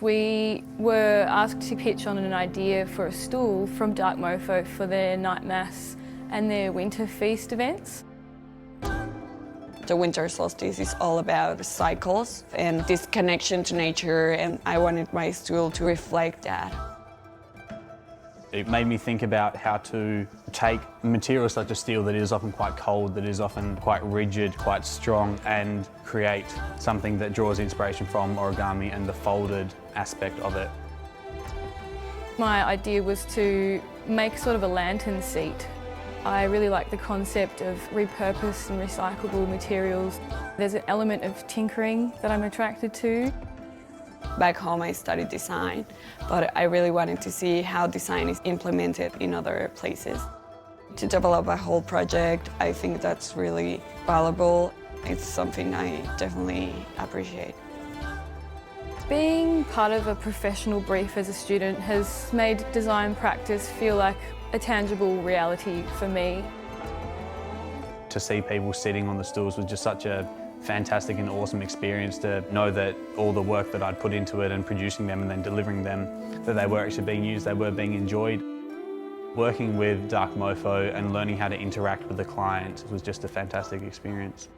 We were asked to pitch on an idea for a stool from Dark Mofo for their night mass and their winter feast events. The winter solstice is all about cycles and this connection to nature, and I wanted my stool to reflect that. It made me think about how to take materials such as steel that is often quite cold, that is often quite rigid, quite strong, and create something that draws inspiration from origami and the folded aspect of it. My idea was to make sort of a lantern seat. I really like the concept of repurposed and recyclable materials. There's an element of tinkering that I'm attracted to. Back home I studied design, but I really wanted to see how design is implemented in other places. To develop a whole project, I think that's really valuable. It's something I definitely appreciate. Being part of a professional brief as a student has made design practice feel like a tangible reality for me. To see people sitting on the stools was just such a fantastic and awesome experience, to know that all the work that I'd put into it and producing them and then delivering them, that they were actually being used, they were being enjoyed. Working with Dark Mofo and learning how to interact with the client was just a fantastic experience.